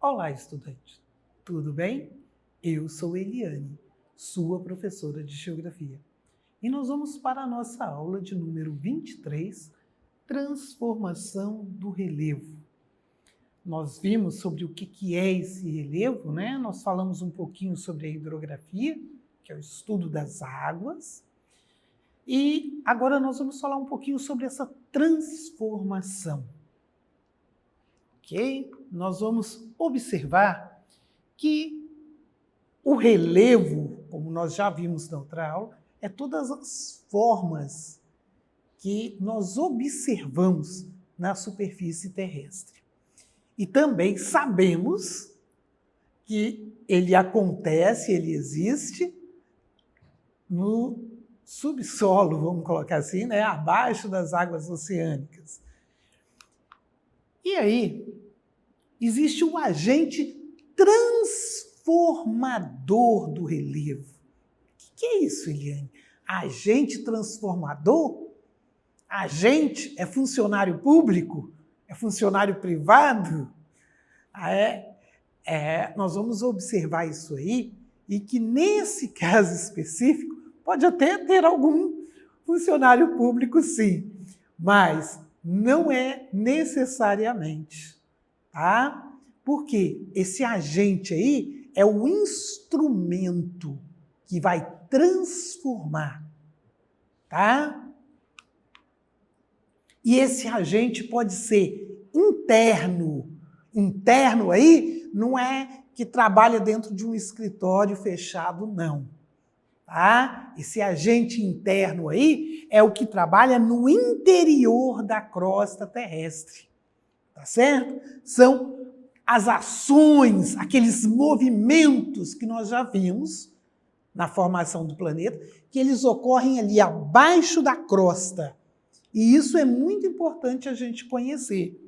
Olá, estudante. Tudo bem? Eu sou Eliane, sua professora de Geografia. E nós vamos para a nossa aula de número 23, Transformação do Relevo. Nós vimos sobre o que é esse relevo, né? Nós falamos um pouquinho sobre a hidrografia, que é o estudo das águas. E agora nós vamos falar um pouquinho sobre essa transformação. Ok? Nós vamos observar que o relevo, como nós já vimos na outra aula, é todas as formas que nós observamos na superfície terrestre. E também sabemos que ele acontece, ele existe no subsolo, vamos colocar assim, né? Abaixo das águas oceânicas. E aí, existe um agente transformador do relevo. O que é isso, Eliane? Agente transformador? Agente é funcionário público? É funcionário privado? Nós vamos observar isso aí e que nesse caso específico pode até ter algum funcionário público, sim, mas não é necessariamente, tá? Porque esse agente aí é o instrumento que vai transformar, tá? E esse agente pode ser interno. Interno aí não é que trabalha dentro de um escritório fechado, não. Tá? Esse agente interno aí é o que trabalha no interior da crosta terrestre. Tá certo? São as ações, aqueles movimentos que nós já vimos na formação do planeta, que eles ocorrem ali abaixo da crosta. E isso é muito importante a gente conhecer.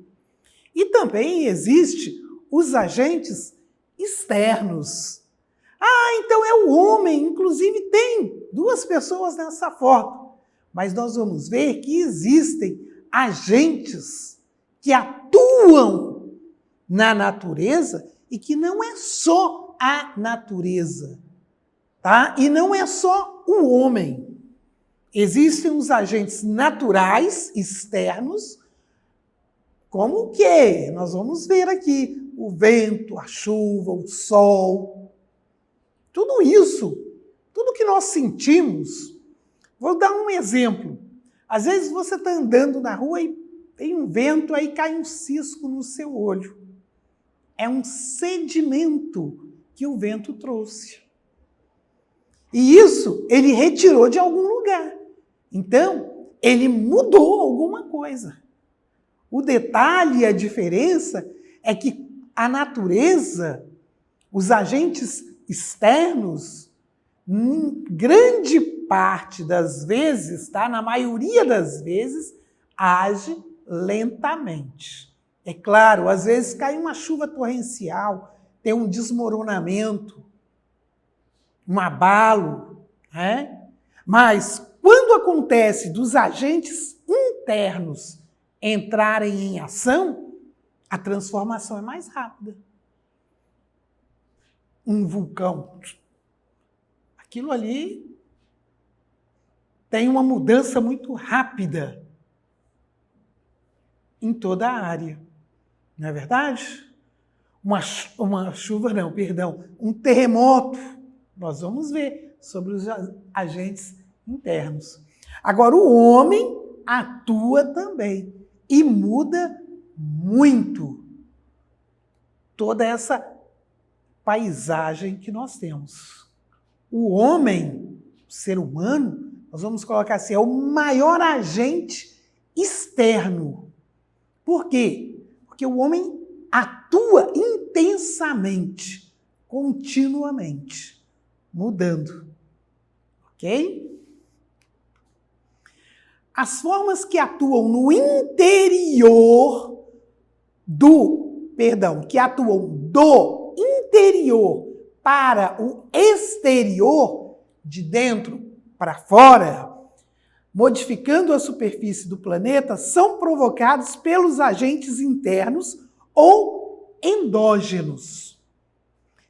E também existe os agentes externos. Então é o homem, inclusive tem duas pessoas nessa foto. Mas nós vamos ver que existem agentes que atuam na natureza e que não é só a natureza, tá? E não é só o homem. Existem os agentes naturais, externos, como o quê? Nós vamos ver aqui o vento, a chuva, o sol. Tudo isso, tudo que nós sentimos. Vou dar um exemplo. Às vezes você está andando na rua e tem um vento, aí cai um cisco no seu olho. É um sedimento que o vento trouxe. E isso ele retirou de algum lugar. Então, ele mudou alguma coisa. O detalhe e a diferença é que a natureza, os agentes externos, em grande parte das vezes, tá? Na maioria das vezes, age lentamente. É claro, às vezes cai uma chuva torrencial, tem um desmoronamento, um abalo, né? Mas quando acontece dos agentes internos entrarem em ação, a transformação é mais rápida. Um vulcão, aquilo ali tem uma mudança muito rápida em toda a área, não é verdade? Um terremoto, nós vamos ver sobre os agentes internos. Agora, o homem atua também e muda muito toda essa paisagem que nós temos. O homem, o ser humano, nós vamos colocar assim, é o maior agente externo. Por quê? Porque o homem atua intensamente, continuamente, mudando. Ok? As formas que atuam no interior do interior para o exterior, de dentro para fora, modificando a superfície do planeta, são provocados pelos agentes internos ou endógenos.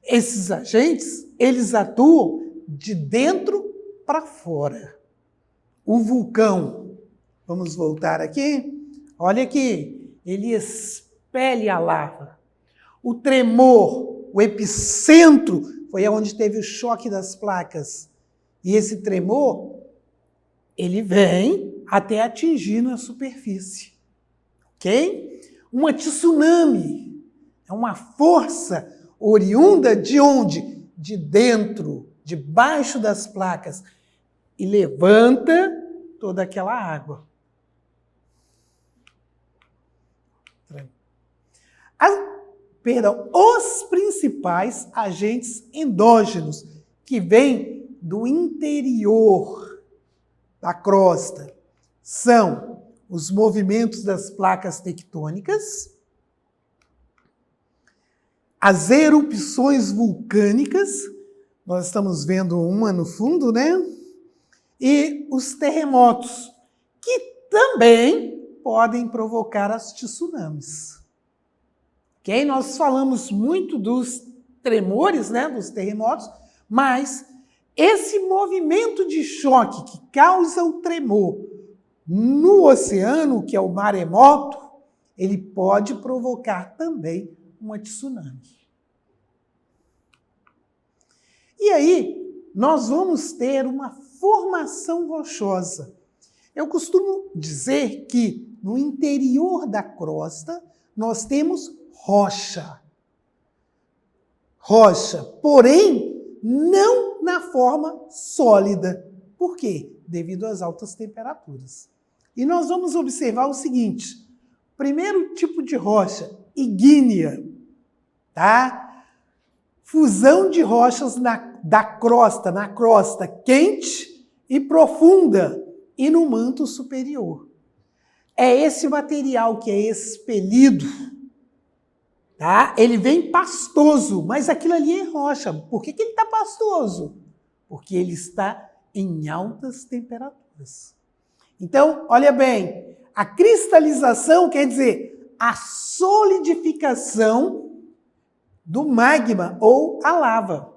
Esses agentes, eles atuam de dentro para fora. O vulcão, vamos voltar aqui, olha aqui, ele expele a lava. O tremor, o epicentro, foi onde teve o choque das placas. E esse tremor, ele vem até atingir na superfície. Ok? Uma tsunami é uma força oriunda de onde? De dentro, debaixo das placas. E levanta toda aquela água. Os principais agentes endógenos que vêm do interior da crosta são os movimentos das placas tectônicas, as erupções vulcânicas, nós estamos vendo uma no fundo, né? E os terremotos, que também podem provocar as tsunamis. Ok? Nós falamos muito dos tremores, né? Dos terremotos, mas esse movimento de choque que causa o tremor no oceano, que é o maremoto, ele pode provocar também uma tsunami. E aí, nós vamos ter uma formação rochosa. Eu costumo dizer que no interior da crosta nós temos rocha. Rocha, porém, não na forma sólida. Por quê? Devido às altas temperaturas. E nós vamos observar o seguinte: primeiro tipo de rocha, ígnea, tá? Fusão de rochas na crosta quente e profunda e no manto superior. É esse material que é expelido, tá? Ele vem pastoso, mas aquilo ali é rocha. Por que ele está pastoso? Porque ele está em altas temperaturas. Então, olha bem, a cristalização quer dizer a solidificação do magma ou a lava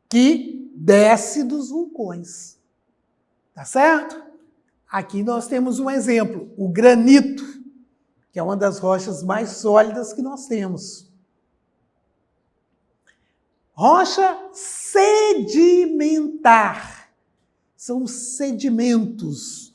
que desce dos vulcões. Tá certo? Aqui nós temos um exemplo, o granito, que é uma das rochas mais sólidas que nós temos. Rocha sedimentar. São sedimentos.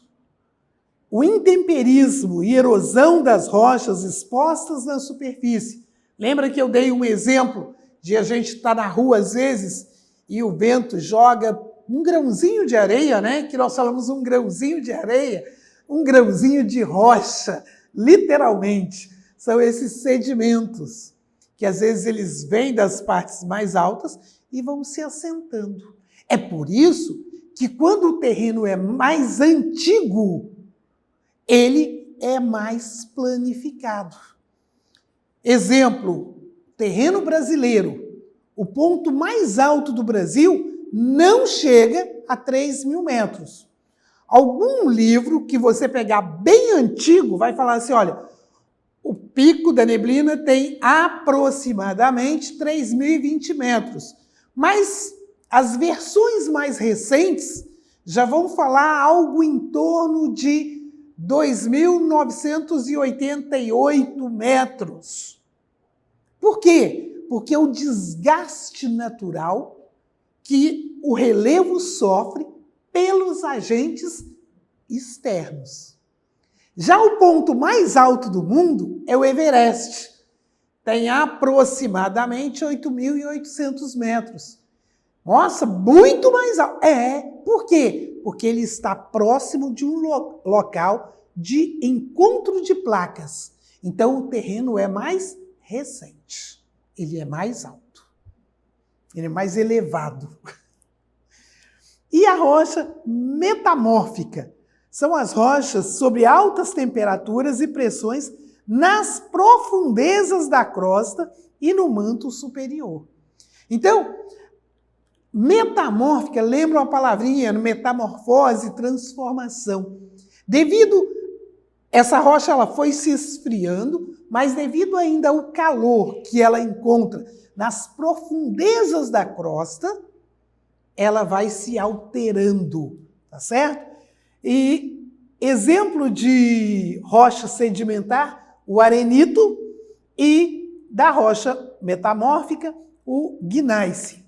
O intemperismo e erosão das rochas expostas na superfície. Lembra que eu dei um exemplo de a gente estar na rua às vezes e o vento joga um grãozinho de areia, né? Que nós falamos um grãozinho de areia, um grãozinho de rocha, literalmente. São esses sedimentos que às vezes eles vêm das partes mais altas e vão se assentando. É por isso que quando o terreno é mais antigo, ele é mais planificado. Exemplo, terreno brasileiro. O ponto mais alto do Brasil não chega a 3.000 metros. Algum livro que você pegar bem antigo vai falar assim, olha, o Pico da Neblina tem aproximadamente 3.020 metros. Mas as versões mais recentes já vão falar algo em torno de 2.988 metros. Por quê? Porque é o desgaste natural que o relevo sofre pelos agentes externos. Já o ponto mais alto do mundo é o Everest. Tem aproximadamente 8.800 metros. Nossa, muito mais alto. Por quê? Porque ele está próximo de um local de encontro de placas. Então, o terreno é mais recente. Ele é mais alto. Ele é mais elevado. E a rocha metamórfica? São as rochas sob altas temperaturas e pressões nas profundezas da crosta e no manto superior. Então, metamórfica, lembra uma palavrinha, metamorfose, transformação. Devido essa rocha ela foi se esfriando, mas devido ainda ao calor que ela encontra nas profundezas da crosta, ela vai se alterando, tá certo? E exemplo de rocha sedimentar, o arenito, e da rocha metamórfica, o gneiss,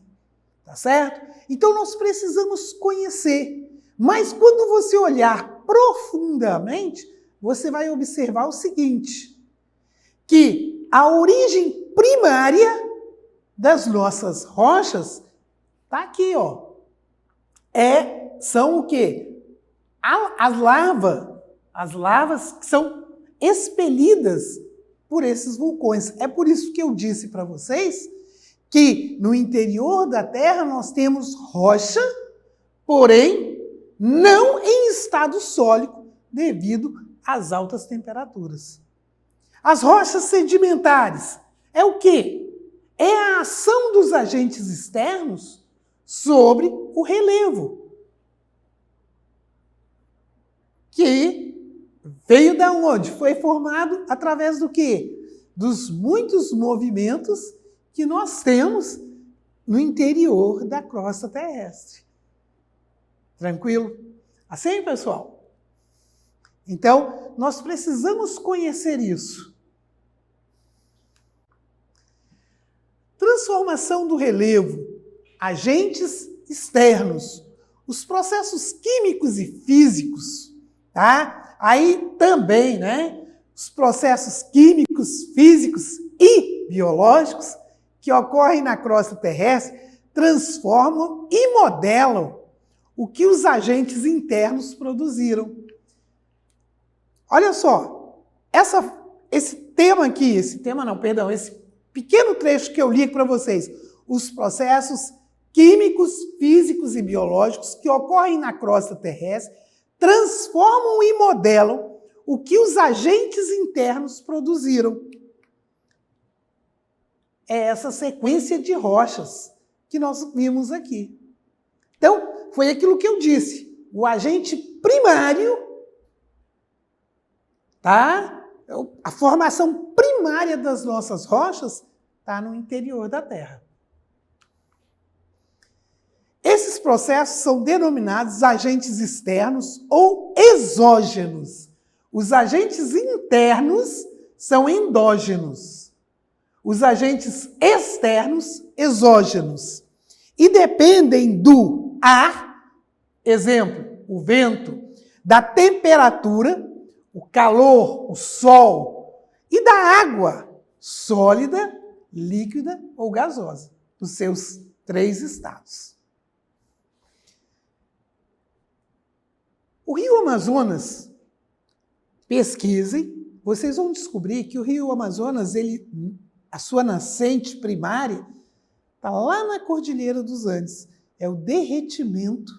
tá certo? Então nós precisamos conhecer, mas quando você olhar profundamente, você vai observar o seguinte, que a origem primária das nossas rochas está aqui, ó. São o quê? As lavas que são expelidas por esses vulcões. É por isso que eu disse para vocês que no interior da Terra nós temos rocha, porém não em estado sólido devido às altas temperaturas. As rochas sedimentares é o quê? É a ação dos agentes externos sobre o relevo, que veio da onde? Foi formado através do quê? Dos muitos movimentos que nós temos no interior da crosta terrestre. Tranquilo? Assim, pessoal? Então, nós precisamos conhecer isso. Transformação do relevo, agentes externos, os processos químicos e físicos, tá? Aí também, né? Os processos químicos, físicos e biológicos que ocorrem na crosta terrestre transformam e modelam o que os agentes internos produziram. Olha só, esse pequeno trecho que eu li para vocês, os processos químicos, físicos e biológicos que ocorrem na crosta terrestre transformam e modelam o que os agentes internos produziram. É essa sequência de rochas que nós vimos aqui. Então, foi aquilo que eu disse. O agente primário, tá? A formação primária das nossas rochas está no interior da Terra. Esses processos são denominados agentes externos ou exógenos. Os agentes internos são endógenos. Os agentes externos, exógenos. E dependem do ar, exemplo, o vento, da temperatura, o calor, o sol, e da água, sólida, líquida ou gasosa, dos seus 3 estados. O Rio Amazonas, pesquisem, vocês vão descobrir que o Rio Amazonas, a sua nascente primária, está lá na Cordilheira dos Andes. É o derretimento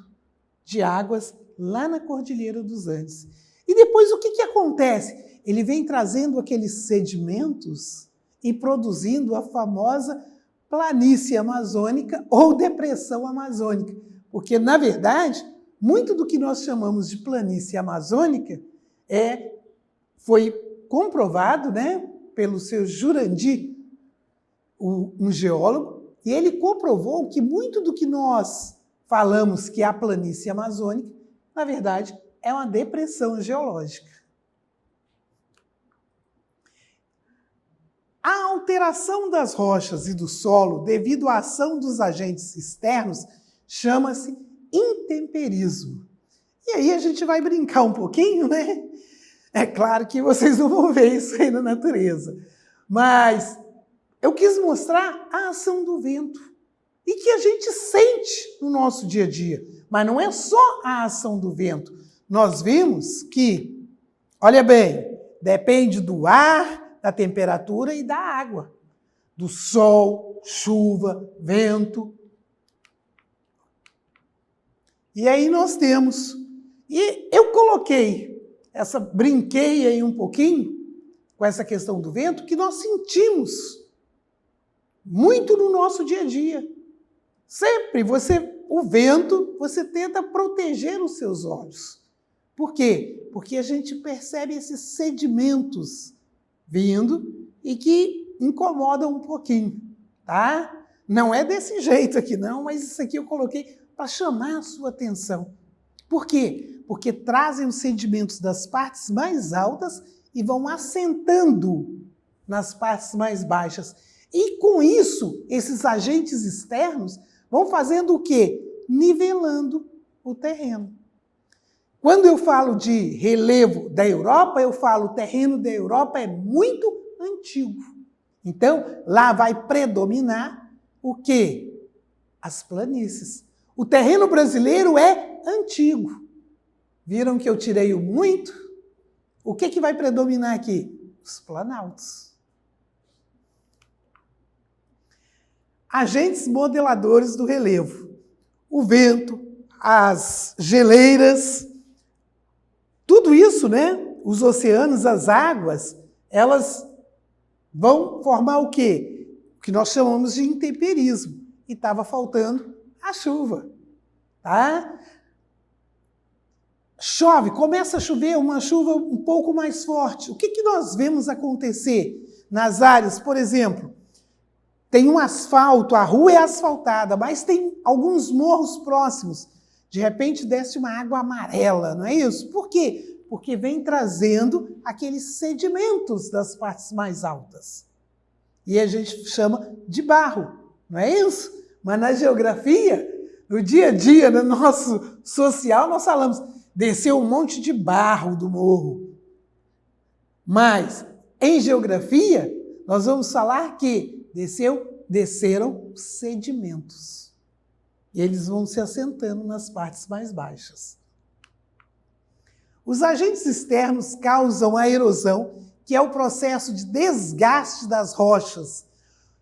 de águas lá na Cordilheira dos Andes. E depois o que acontece? Ele vem trazendo aqueles sedimentos e produzindo a famosa planície amazônica ou depressão amazônica. Porque, na verdade, muito do que nós chamamos de planície amazônica foi comprovado, né, pelo seu Jurandir, um geólogo, e ele comprovou que muito do que nós falamos que é a planície amazônica, na verdade, é uma depressão geológica. A alteração das rochas e do solo devido à ação dos agentes externos chama-se intemperismo. E aí a gente vai brincar um pouquinho, né? É claro que vocês não vão ver isso aí na natureza, mas eu quis mostrar a ação do vento e que a gente sente no nosso dia a dia. Mas não é só a ação do vento. Nós vimos que, olha bem, depende do ar, da temperatura e da água, do sol, chuva, vento. E aí nós temos, e eu brinquei aí um pouquinho com essa questão do vento, que nós sentimos muito no nosso dia a dia. Sempre o vento, você tenta proteger os seus olhos. Por quê? Porque a gente percebe esses sedimentos vindo e que incomodam um pouquinho, tá? Não é desse jeito aqui não, mas isso aqui eu coloquei para chamar a sua atenção. Por quê? Porque trazem os sedimentos das partes mais altas e vão assentando nas partes mais baixas. E com isso, esses agentes externos vão fazendo o quê? Nivelando o terreno. Quando eu falo de relevo da Europa, eu falo o terreno da Europa é muito antigo. Então, lá vai predominar o quê? As planícies. O terreno brasileiro é antigo. Viram que eu tirei o muito? O que vai predominar aqui? Os planaltos. Agentes modeladores do relevo. O vento, as geleiras, tudo isso, né? Os oceanos, as águas, elas vão formar o quê? O que nós chamamos de intemperismo. E estava faltando a chuva, tá? Chove, começa a chover, uma chuva um pouco mais forte. O que nós vemos acontecer nas áreas, por exemplo? Tem um asfalto, a rua é asfaltada, mas tem alguns morros próximos. De repente desce uma água amarela, não é isso? Por quê? Porque vem trazendo aqueles sedimentos das partes mais altas. E a gente chama de barro, não é isso? Mas na geografia, no dia a dia, no nosso social, nós falamos, desceu um monte de barro do morro. Mas, em geografia, nós vamos falar que desceram sedimentos. E eles vão se assentando nas partes mais baixas. Os agentes externos causam a erosão, que é o processo de desgaste das rochas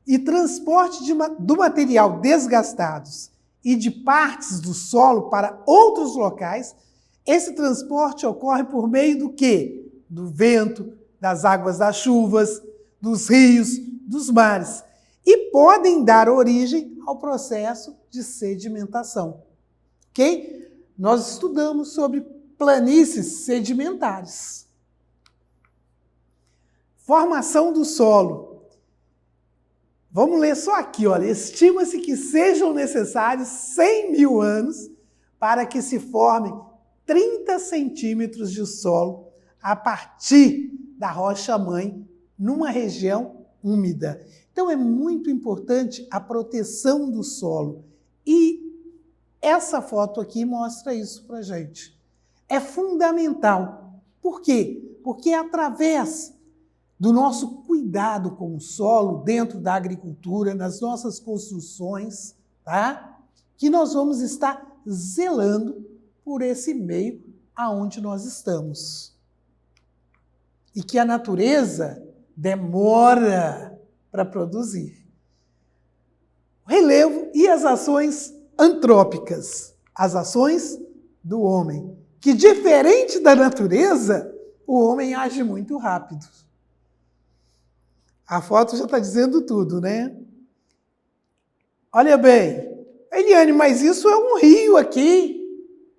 e transporte do material desgastados e de partes do solo para outros locais. Esse transporte ocorre por meio do quê? Do vento, das águas das chuvas, dos rios, dos mares. E podem dar origem ao processo de sedimentação. Ok? Nós estudamos sobre planícies sedimentares. Formação do solo. Vamos ler só aqui, olha. Estima-se que sejam necessários 100 mil anos para que se formem 30 centímetros de solo a partir da rocha-mãe numa região úmida. Então é muito importante a proteção do solo. E essa foto aqui mostra isso para a gente. É fundamental. Por quê? Porque é através do nosso cuidado com o solo dentro da agricultura, nas nossas construções, tá? Que nós vamos estar zelando por esse meio aonde nós estamos. E que a natureza demora para produzir. O relevo e as ações antrópicas, as ações do homem, que diferente da natureza, o homem age muito rápido. A foto já está dizendo tudo, né? Olha bem, Eliane, mas isso é um rio aqui.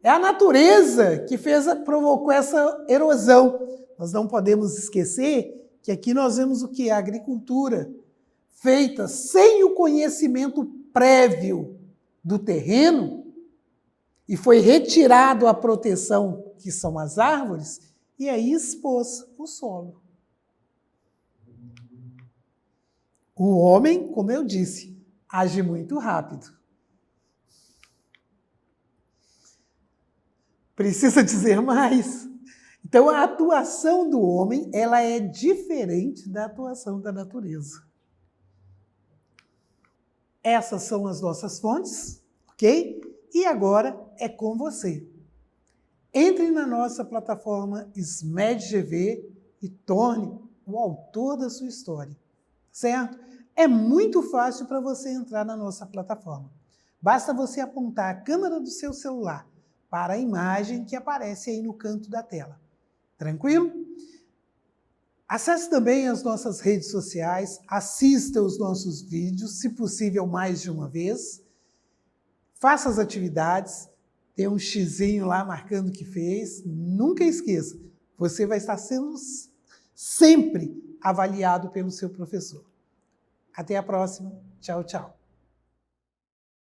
É a natureza que provocou essa erosão. Nós não podemos esquecer que aqui nós vemos o que? A agricultura feita sem o conhecimento prévio do terreno e foi retirado a proteção, que são as árvores, e aí expôs o solo. O homem, como eu disse, age muito rápido. Precisa dizer mais? Então, a atuação do homem, ela é diferente da atuação da natureza. Essas são as nossas fontes, ok? E agora é com você. Entre na nossa plataforma SMED-GV e torne o autor da sua história, certo? É muito fácil para você entrar na nossa plataforma. Basta você apontar a câmera do seu celular para a imagem que aparece aí no canto da tela. Tranquilo? Acesse também as nossas redes sociais, assista os nossos vídeos, se possível mais de uma vez. Faça as atividades, tem um xizinho lá marcando que fez. Nunca esqueça, você vai estar sendo sempre avaliado pelo seu professor. Até a próxima. Tchau, tchau.